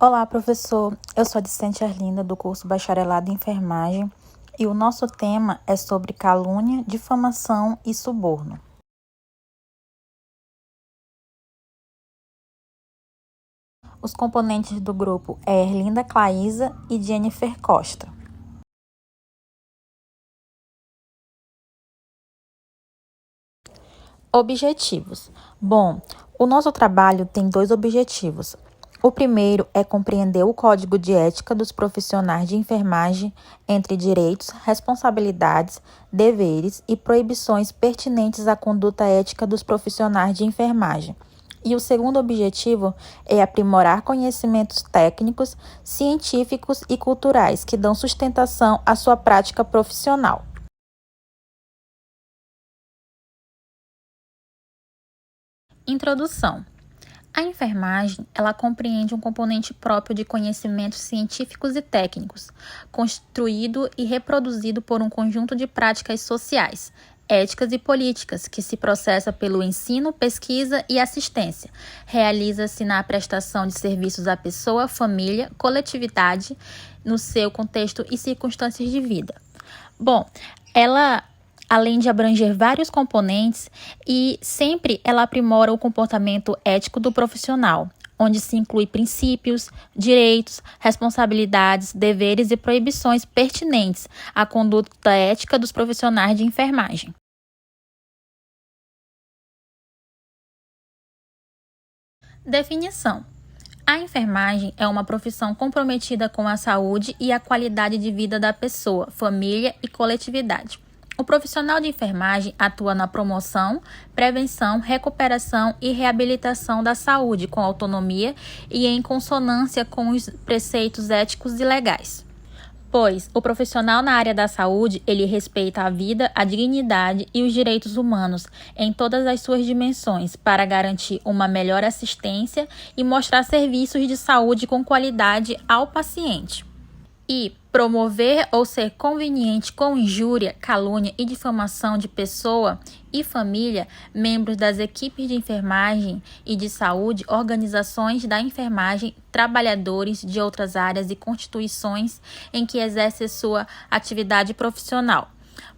Olá, professor. Eu sou a discente Arlinda, do curso Bacharelado em Enfermagem, e o nosso tema é sobre calúnia, difamação e suborno. Os componentes do grupo é Erlinda Claísa e Jennifer Costa. Objetivos. Bom, o nosso trabalho tem dois objetivos. O primeiro é compreender o código de ética dos profissionais de enfermagem entre direitos, responsabilidades, deveres e proibições pertinentes à conduta ética dos profissionais de enfermagem. E o segundo objetivo é aprimorar conhecimentos técnicos, científicos e culturais que dão sustentação à sua prática profissional. Introdução. A enfermagem, ela compreende um componente próprio de conhecimentos científicos e técnicos, construído e reproduzido por um conjunto de práticas sociais, éticas e políticas que se processa pelo ensino, pesquisa e assistência. Realiza-se na prestação de serviços à pessoa, família, coletividade, no seu contexto e circunstâncias de vida. Bom, ela além de abranger vários componentes e sempre ela aprimora o comportamento ético do profissional, onde se inclui princípios, direitos, responsabilidades, deveres e proibições pertinentes à conduta ética dos profissionais de enfermagem. Definição. A enfermagem é uma profissão comprometida com a saúde e a qualidade de vida da pessoa, família e coletividade. O profissional de enfermagem atua na promoção, prevenção, recuperação e reabilitação da saúde com autonomia e em consonância com os preceitos éticos e legais. Pois o profissional na área da saúde, ele respeita a vida, a dignidade e os direitos humanos em todas as suas dimensões para garantir uma melhor assistência e mostrar serviços de saúde com qualidade ao paciente. E promover ou ser conveniente com injúria, calúnia e difamação de pessoa e família, membros das equipes de enfermagem e de saúde, organizações da enfermagem, trabalhadores de outras áreas e constituições em que exerce sua atividade profissional.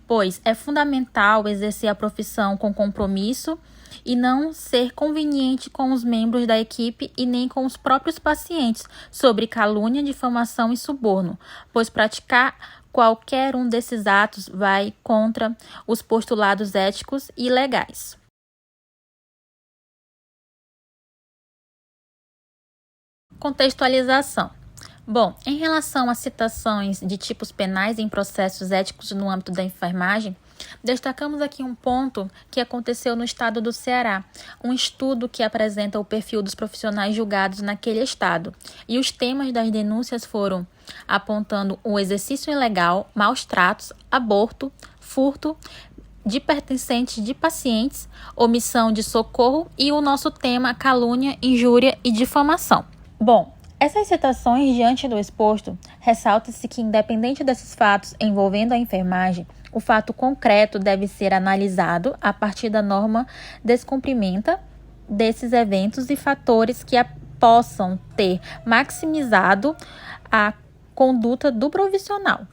Pois é fundamental exercer a profissão com compromisso e não ser conveniente com os membros da equipe e nem com os próprios pacientes sobre calúnia, difamação e suborno, pois praticar qualquer um desses atos vai contra os postulados éticos e legais. Contextualização. Bom, em relação às citações de tipos penais em processos éticos no âmbito da enfermagem, destacamos aqui um ponto que aconteceu no estado do Ceará, um estudo que apresenta o perfil dos profissionais julgados naquele estado. E os temas das denúncias foram apontando o exercício ilegal, maus tratos, aborto, furto de pertencentes de pacientes, omissão de socorro e o nosso tema calúnia, injúria e difamação. Bom, essas citações diante do exposto, ressalta-se que, independente desses fatos envolvendo a enfermagem, o fato concreto deve ser analisado a partir da norma descumprimenta desses eventos e fatores que possam ter maximizado a conduta do profissional.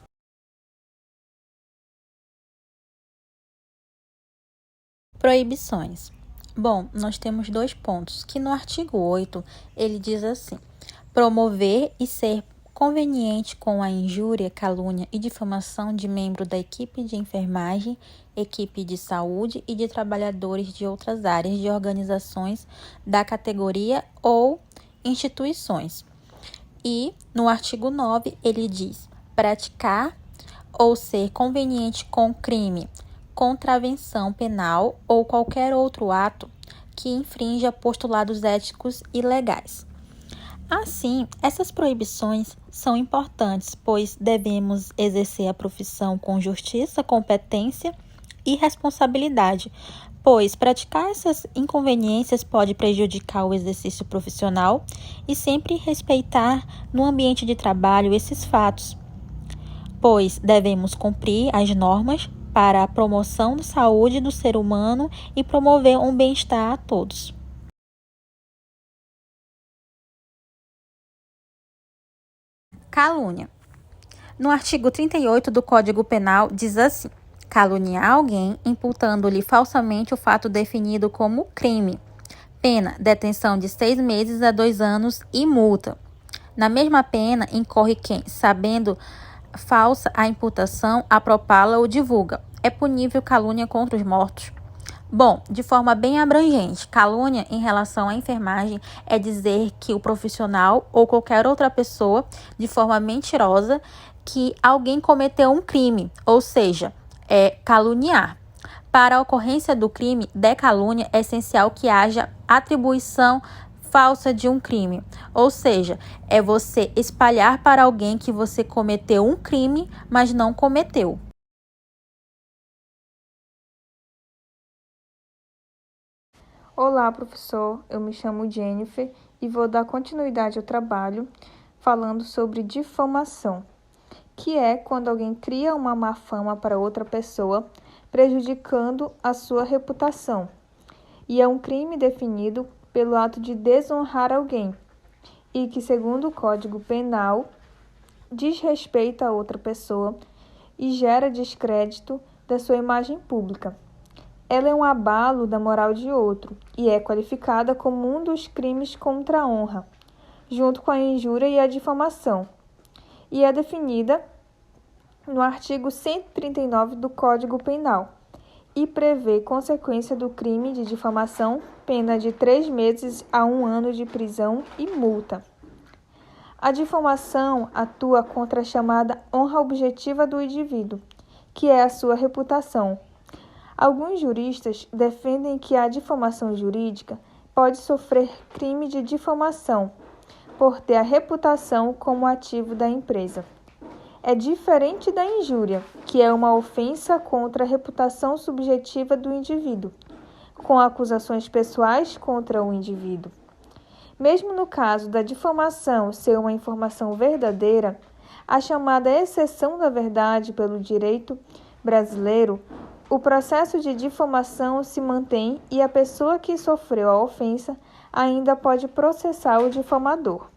Proibições. Bom, nós temos dois pontos, que no artigo 8 ele diz assim: promover e ser conveniente com a injúria, calúnia e difamação de membro da equipe de enfermagem, equipe de saúde e de trabalhadores de outras áreas de organizações da categoria ou instituições. E no artigo 9 ele diz: praticar ou ser conveniente com crime, contravenção penal ou qualquer outro ato que infrinja postulados éticos e legais. Assim, essas proibições são importantes, pois devemos exercer a profissão com justiça, competência e responsabilidade, pois praticar essas inconveniências pode prejudicar o exercício profissional e sempre respeitar no ambiente de trabalho esses fatos, pois devemos cumprir as normas para a promoção da saúde do ser humano e promover um bem-estar a todos. Calúnia. No artigo 38 do Código Penal diz assim: caluniar alguém imputando-lhe falsamente o fato definido como crime. Pena, detenção de 6 meses a 2 anos e multa. Na mesma pena, incorre quem, sabendo falsa a imputação, apropala ou divulga. É punível calúnia contra os mortos? Bom, de forma bem abrangente, calúnia em relação à enfermagem é dizer que o profissional ou qualquer outra pessoa, de forma mentirosa, que alguém cometeu um crime, ou seja, é caluniar. Para a ocorrência do crime de calúnia, é essencial que haja atribuição falsa de um crime, ou seja, é você espalhar para alguém que você cometeu um crime, mas não cometeu. Olá, professor. Eu me chamo Jennifer e vou dar continuidade ao trabalho falando sobre difamação, que é quando alguém cria uma má fama para outra pessoa, prejudicando a sua reputação. E é um crime definido pelo ato de desonrar alguém e que, segundo o Código Penal, desrespeita a outra pessoa e gera descrédito da sua imagem pública. Ela é um abalo da moral de outro e é qualificada como um dos crimes contra a honra, junto com a injúria e a difamação, e é definida no artigo 139 do Código Penal e prevê consequência do crime de difamação, pena de 3 meses a 1 ano de prisão e multa. A difamação atua contra a chamada honra objetiva do indivíduo, que é a sua reputação. Alguns juristas defendem que a difamação jurídica pode sofrer crime de difamação por ter a reputação como ativo da empresa. É diferente da injúria, que é uma ofensa contra a reputação subjetiva do indivíduo, com acusações pessoais contra o indivíduo. Mesmo no caso da difamação ser uma informação verdadeira, a chamada exceção da verdade pelo direito brasileiro, o processo de difamação se mantém e a pessoa que sofreu a ofensa ainda pode processar o difamador.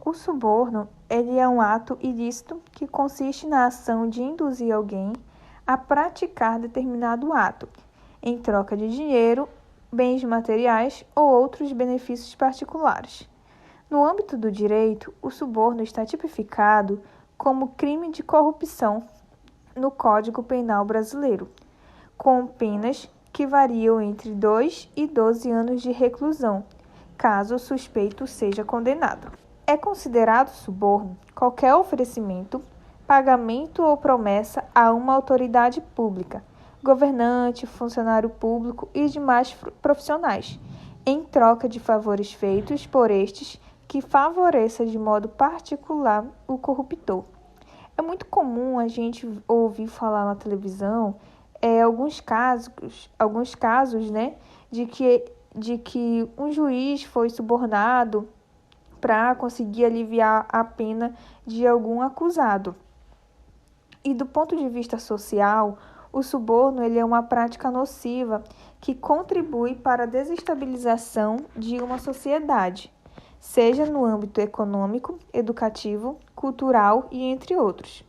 O suborno, ele é um ato ilícito que consiste na ação de induzir alguém a praticar determinado ato, em troca de dinheiro, bens materiais ou outros benefícios particulares. No âmbito do direito, o suborno está tipificado como crime de corrupção no Código Penal brasileiro, com penas que variam entre 2 e 12 anos de reclusão, caso o suspeito seja condenado. É considerado suborno qualquer oferecimento, pagamento ou promessa a uma autoridade pública, governante, funcionário público e demais profissionais, em troca de favores feitos por estes que favoreça de modo particular o corruptor. É muito comum a gente ouvir falar na televisão alguns casos, né, de que um juiz foi subornado para conseguir aliviar a pena de algum acusado. E do ponto de vista social, o suborno ele é uma prática nociva que contribui para a desestabilização de uma sociedade, seja no âmbito econômico, educativo, cultural e entre outros.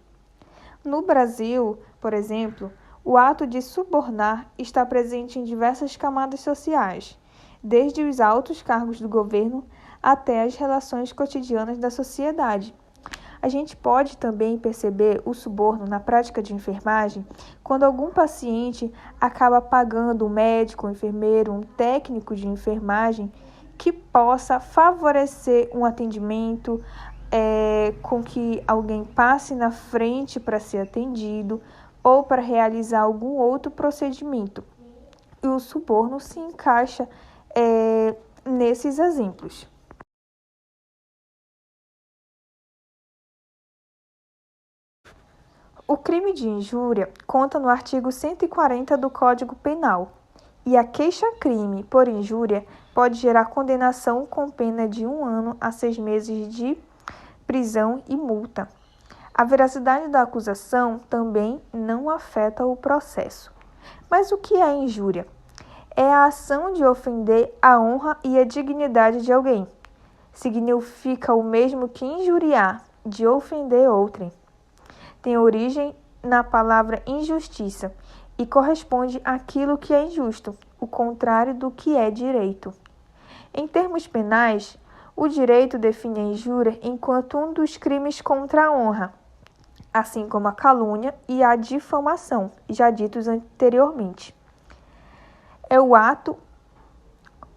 No Brasil, por exemplo, o ato de subornar está presente em diversas camadas sociais, desde os altos cargos do governo até as relações cotidianas da sociedade. A gente pode também perceber o suborno na prática de enfermagem quando algum paciente acaba pagando um médico, um enfermeiro, um técnico de enfermagem que possa favorecer um atendimento, com que alguém passe na frente para ser atendido ou para realizar algum outro procedimento. E o suborno se encaixa nesses exemplos. O crime de injúria consta no artigo 140 do Código Penal, e a queixa-crime por injúria pode gerar condenação com pena de 1 ano a 6 meses de prisão e multa. A veracidade da acusação também não afeta o processo. Mas o que é injúria? é a ação de ofender a honra e a dignidade de alguém. Significa o mesmo que injuriar, de ofender outrem. Tem origem na palavra injustiça e corresponde àquilo que é injusto, o contrário do que é direito. Em termos penais, o direito define a injúria enquanto um dos crimes contra a honra, assim como a calúnia e a difamação, já ditos anteriormente. É o ato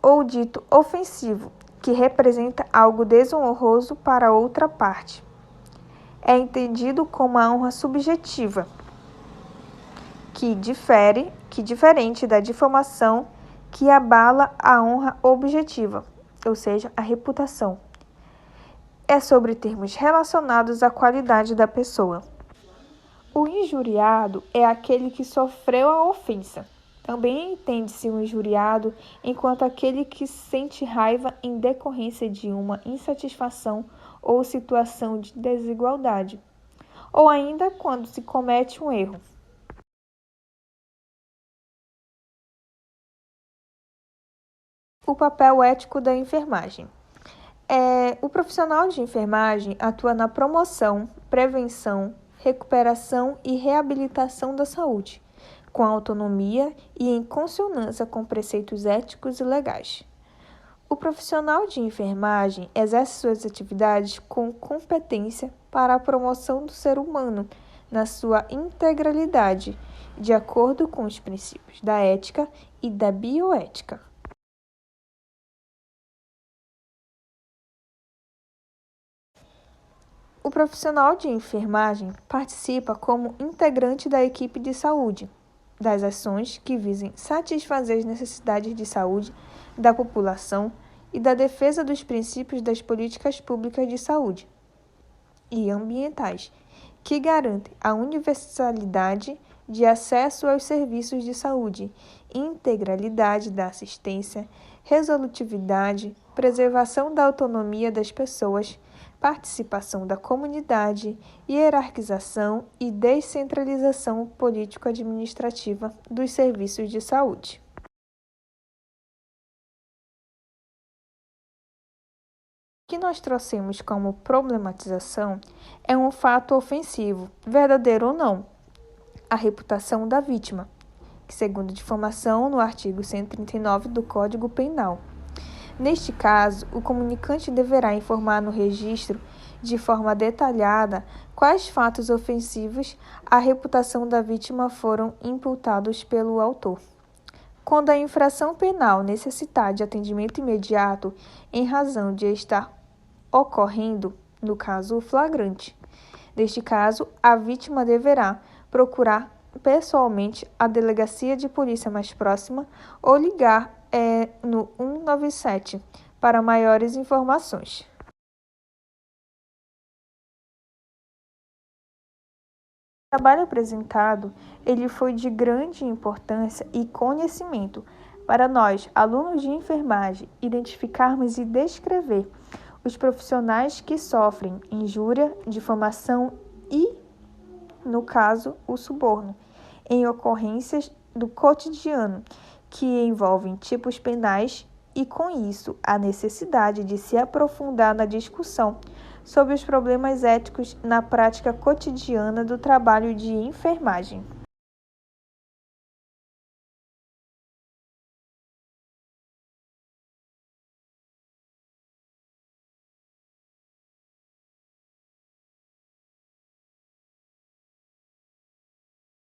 ou dito ofensivo, que representa algo desonroso para outra parte. É entendido como a honra subjetiva, que diferente da difamação, que abala a honra objetiva, ou seja, a reputação. É sobre termos relacionados à qualidade da pessoa. O injuriado é aquele que sofreu a ofensa. Também entende-se o injuriado enquanto aquele que sente raiva em decorrência de uma insatisfação ou situação de desigualdade, ou ainda quando se comete um erro. O papel ético da enfermagem. O profissional de enfermagem atua na promoção, prevenção, recuperação e reabilitação da saúde, com autonomia e em consonância com preceitos éticos e legais. O profissional de enfermagem exerce suas atividades com competência para a promoção do ser humano na sua integralidade, de acordo com os princípios da ética e da bioética. O profissional de enfermagem participa como integrante da equipe de saúde, das ações que visem satisfazer as necessidades de saúde da população e da defesa dos princípios das políticas públicas de saúde e ambientais, que garantem a universalidade de acesso aos serviços de saúde, integralidade da assistência, resolutividade, preservação da autonomia das pessoas, participação da comunidade, hierarquização e descentralização político-administrativa dos serviços de saúde. O que nós trouxemos como problematização é um fato ofensivo, verdadeiro ou não, a reputação da vítima, que segundo difamação no artigo 139 do Código Penal. Neste caso, o comunicante deverá informar no registro, de forma detalhada, quais fatos ofensivos à reputação da vítima foram imputados pelo autor. Quando a infração penal necessitar de atendimento imediato em razão de estar ocorrendo, no caso, o flagrante. Neste caso, a vítima deverá procurar pessoalmente a delegacia de polícia mais próxima ou ligar no 197 para maiores informações. O trabalho apresentado, ele foi de grande importância e conhecimento para nós, alunos de enfermagem, identificarmos e descrever os profissionais que sofrem injúria, difamação e, no caso, o suborno, em ocorrências do cotidiano, que envolvem tipos penais e, com isso, a necessidade de se aprofundar na discussão sobre os problemas éticos na prática cotidiana do trabalho de enfermagem.